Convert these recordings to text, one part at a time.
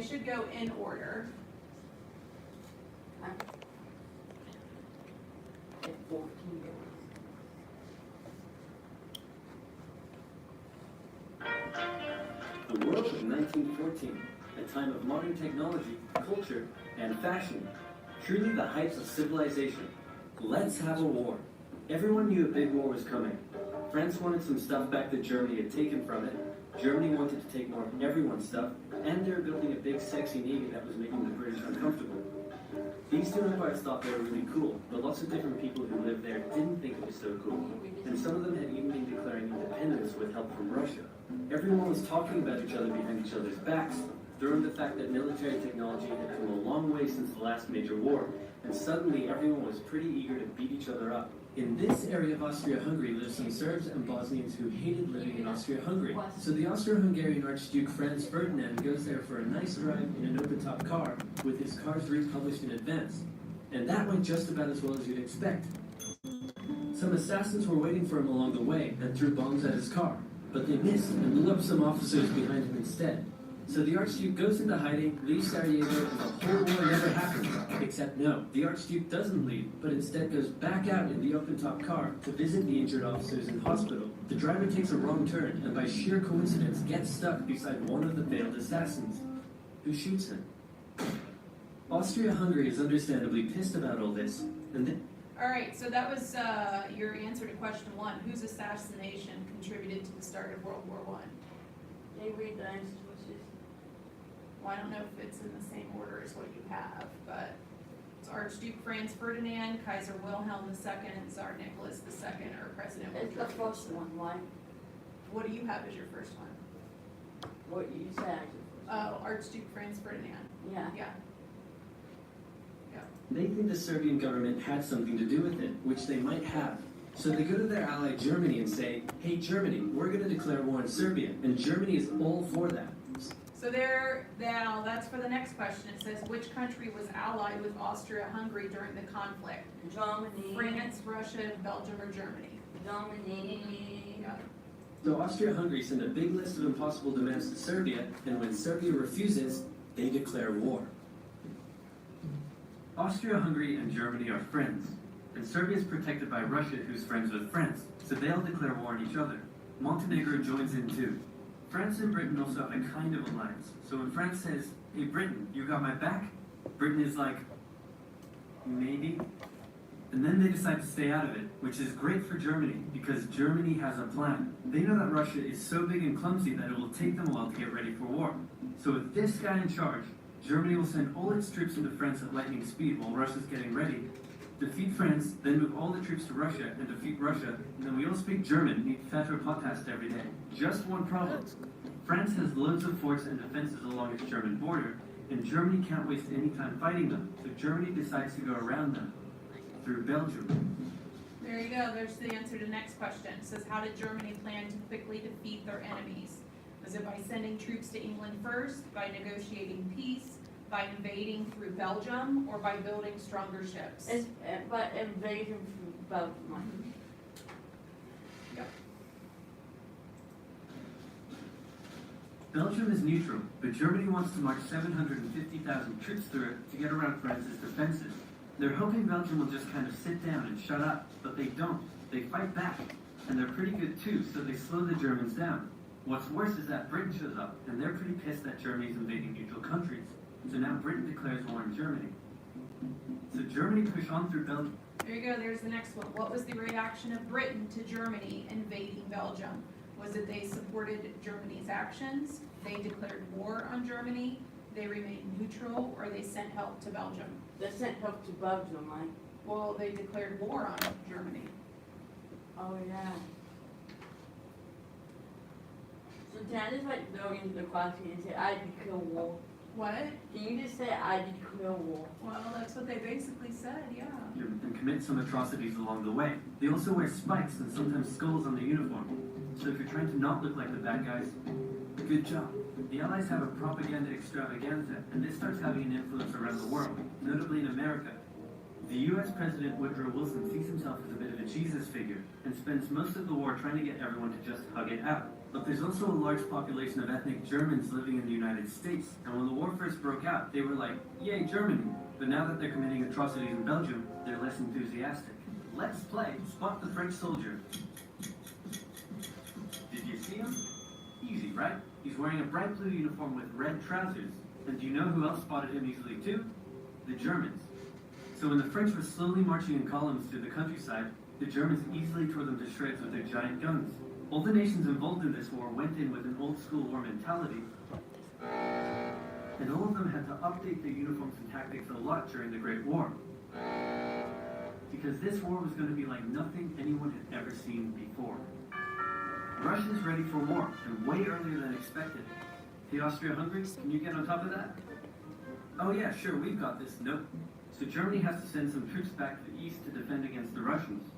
should go in order. At 14 days. The world of 1914, a time of modern technology, culture, and fashion. Truly the heights of civilization. Let's have a war. Everyone knew a big war was coming. France wanted some stuff back that Germany had taken from it. Germany wanted to take more of everyone's stuff, and they were building a big sexy navy that was making the British uncomfortable. These two empires thought they were really cool, but lots of different people who lived there didn't think it was so cool. And some of them had even been declaring independence with help from Russia. Everyone was talking about each other behind each other's backs, throwing the fact that military technology had come a long way since the last major war, and suddenly everyone was pretty eager to beat each other up. In this area of Austria-Hungary lived some Serbs and Bosnians who hated living in Austria-Hungary. So the Austro-Hungarian Archduke Franz Ferdinand goes there for a nice drive in an open-top car, with his cars republished in advance. And that went just about as well as you'd expect. Some assassins were waiting for him along the way and threw bombs at his car, but they missed and blew up some officers behind him instead. So the Archduke goes into hiding, leaves Sarajevo, and the whole war never happened. Except no, the Archduke doesn't leave, but instead goes back out in the open-top car to visit the injured officers in hospital. The driver takes a wrong turn and by sheer coincidence gets stuck beside one of the failed assassins, who shoots him. Austria-Hungary is understandably pissed about all this, and then... Alright, so that was your answer to question 1. Whose assassination contributed to the start of World War I? Can you read the answers? Well, I don't know if it's in the same order as what you have, but it's Archduke Franz Ferdinand, Kaiser Wilhelm II, and Tsar Nicholas II, or President It's the first one, right? What do you have as your first one? What you said. Oh, Archduke Franz Ferdinand. Yeah. Yeah. They think the Serbian government had something to do with it, which they might have. So they go to their ally Germany and say, hey Germany, we're going to declare war on Serbia, and Germany is all for that. So now that's for the next question. It says, which country was allied with Austria-Hungary during the conflict? Germany. France, Russia, Belgium, or Germany? Germany. Yeah. So Austria-Hungary sent a big list of impossible demands to Serbia, and when Serbia refuses, they declare war. Austria-Hungary and Germany are friends, and Serbia is protected by Russia, who's friends with France, so they all declare war on each other. Montenegro joins in too. France and Britain also have a kind of alliance. So when France says, hey Britain, you got my back? Britain is like, maybe? And then they decide to stay out of it, which is great for Germany, because Germany has a plan. They know that Russia is so big and clumsy that it will take them a while to get ready for war. So with this guy in charge, Germany will send all its troops into France at lightning speed while Russia's getting ready, defeat France, then move all the troops to Russia and defeat Russia, and then we all speak German and eat Feta Potast every day. Just one problem. France has loads of forts and defenses along its German border, and Germany can't waste any time fighting them, so Germany decides to go around them, through Belgium. There you go. There's the answer to the next question. It says, how did Germany plan to quickly defeat their enemies? Was it by sending troops to England first, by negotiating peace, by invading through Belgium, or by building stronger ships? It's by invasion from Belgium. Yep. Belgium is neutral, but Germany wants to march 750,000 troops through it to get around France's defenses. They're hoping Belgium will just kind of sit down and shut up, but they don't. They fight back, and they're pretty good too, so they slow the Germans down. What's worse is that Britain shows up, and they're pretty pissed that Germany's invading neutral countries. So now Britain declares war on Germany. So Germany pushed on through Belgium. There you go. There's the next one. What was the reaction of Britain to Germany invading Belgium? Was it they supported Germany's actions, they declared war on Germany, they remained neutral, or they sent help to Belgium? They sent help to Belgium, right? Well, they declared war on Germany. Oh, yeah. So Dad is like building the question and say, I declare war. What? Can you just say, I declare war? Well, that's what they basically said, yeah. And commit some atrocities along the way. They also wear spikes and sometimes skulls on the uniform. So if you're trying to not look like the bad guys, good job. The Allies have a propaganda extravaganza, and this starts having an influence around the world, notably in America. The US President Woodrow Wilson sees himself as a bit of a Jesus figure, and spends most of the war trying to get everyone to just hug it out. But there's also a large population of ethnic Germans living in the United States, and when the war first broke out, they were like, yay, Germany! But now that they're committing atrocities in Belgium, they're less enthusiastic. Let's play Spot the French Soldier. Did you see him? Easy, right? He's wearing a bright blue uniform with red trousers. And do you know who else spotted him easily too? The Germans. So when the French were slowly marching in columns through the countryside, the Germans easily tore them to shreds with their giant guns. All the nations involved in this war went in with an old-school war mentality, and all of them had to update their uniforms and tactics a lot during the Great War. Because this war was going to be like nothing anyone had ever seen before. Russia's ready for war, and way earlier than expected. The Austria-Hungary, can you get on top of that? Oh yeah, sure, we've got this. Nope. So Germany has to send some troops back to the east to defend against the Russians.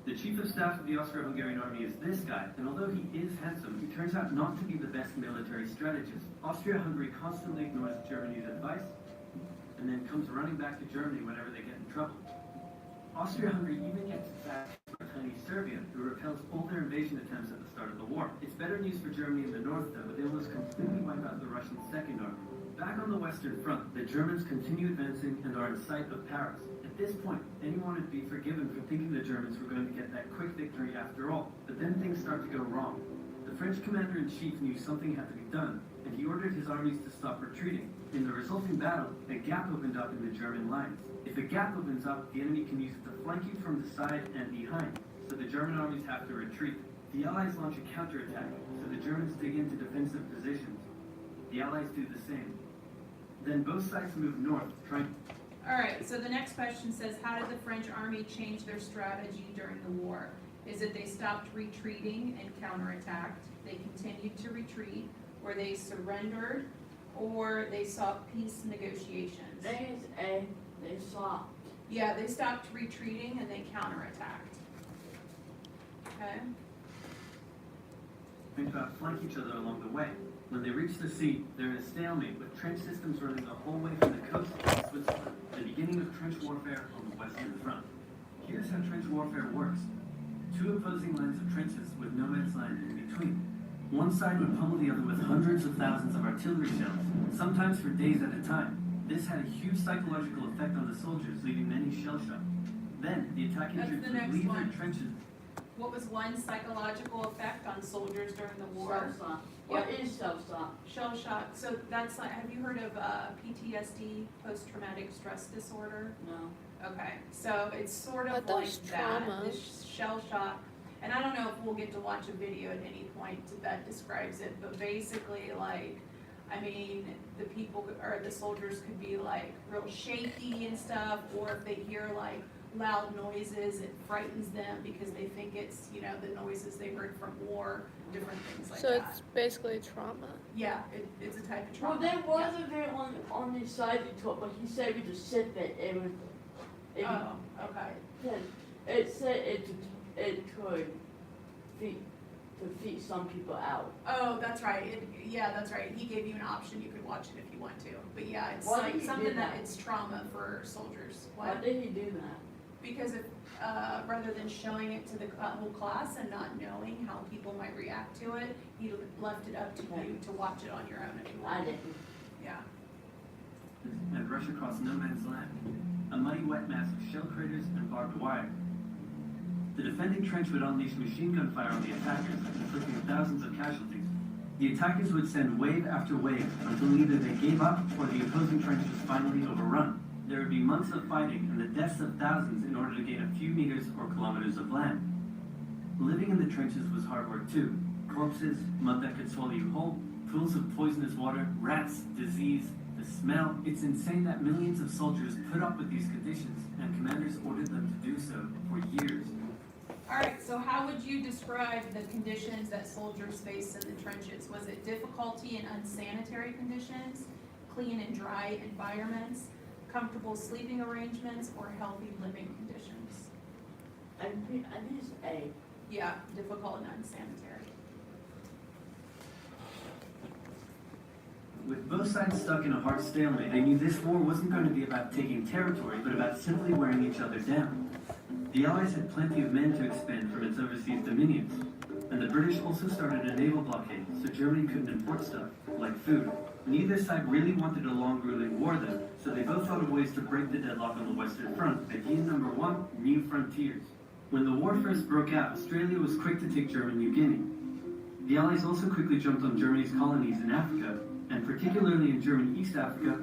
The chief of staff of the Austro-Hungarian army is this guy, and although he is handsome, he turns out not to be the best military strategist. Austria-Hungary constantly ignores Germany's advice, and then comes running back to Germany whenever they get in trouble. Austria-Hungary even gets back to tiny Serbia, who repels all their invasion attempts at the start of the war. It's better news for Germany in the north, though, but they almost completely wipe out the Russian second army. Back on the western front, the Germans continue advancing and are in sight of Paris. At this point, anyone would be forgiven for thinking the Germans were going to get that quick victory after all. But then things start to go wrong. The French commander-in-chief knew something had to be done, and he ordered his armies to stop retreating. In the resulting battle, a gap opened up in the German lines. If a gap opens up, the enemy can use it to flank you from the side and behind, so the German armies have to retreat. The Allies launch a counterattack, so the Germans dig into defensive positions. The Allies do the same. Then both sides move north, trying... Alright, so the next question says, how did the French army change their strategy during the war? Is it they stopped retreating and counterattacked, they continued to retreat, or they surrendered, or they sought peace negotiations? They stopped. Yeah, they stopped retreating and they counterattacked. Okay? Trying to outflank each other along the way. When they reach the sea, they're in a stalemate with trench systems running the whole way from the coast to Switzerland, the beginning of trench warfare on the western front. Here's how trench warfare works. Two opposing lines of trenches with no man's land in between. One side would pummel the other with hundreds of thousands of artillery shells, sometimes for days at a time. This had a huge psychological effect on the soldiers, leaving many shell-shocked. Then, the attacking That's troops the would next leave one. their trenches. What was one psychological effect on soldiers during the war? Shell shock. What is shell shock? Shell shock. So that's like, have you heard of PTSD, post-traumatic stress disorder? No. Okay, so it's sort of But like there's that, trauma. this shell shock. And I don't know if we'll get to watch a video at any point that describes it, but basically like, I mean, the people or the soldiers could be like real shaky and stuff, or if they hear like loud noises, it frightens them because they think it's, you know, the noises they heard from war, different things like So that. it's basically trauma. Yeah, it's a type of Well, trauma. there was a bit on the side he taught, but he said we just sit there. Oh, okay. It said it could defeat some people out. Oh, that's right. Yeah, that's right. He gave you an option. You could watch it if you want to. But yeah, it's Why like did he do something that that? it's trauma for soldiers. Why did he do that? Because if, rather than showing it to the whole class and not knowing how people might react to it, he left it up to you to watch it on your own if you I want. didn't. Yeah. And rush across no man's land. A muddy wet mass of shell craters and barbed wire. The defending trench would unleash machine gun fire on the attackers, inflicting thousands of casualties. The attackers would send wave after wave until either they gave up or the opposing trench was finally overrun. There would be months of fighting and the deaths of thousands in order to gain a few meters or kilometers of land. Living in the trenches was hard work too. Corpses, mud that could swallow you whole, pools of poisonous water, rats, disease, the smell. It's insane that millions of soldiers put up with these conditions, and commanders ordered them to do so for years. Alright, so how would you describe the conditions that soldiers faced in the trenches? Was it difficulty in unsanitary conditions, clean and dry environments, comfortable sleeping arrangements, or healthy living conditions? I think it's A. Yeah, difficult and unsanitary. With both sides stuck in a hard stalemate, they knew this war wasn't going to be about taking territory, but about simply wearing each other down. The Allies had plenty of men to expend from its overseas dominions, and the British also started a naval blockade, so Germany couldn't import stuff, like food. Neither side really wanted a long grueling war then, so they both thought of ways to break the deadlock on the Western Front. Idea number one, new frontiers. When the war first broke out, Australia was quick to take German New Guinea. The Allies also quickly jumped on Germany's colonies in Africa, and particularly in German East Africa,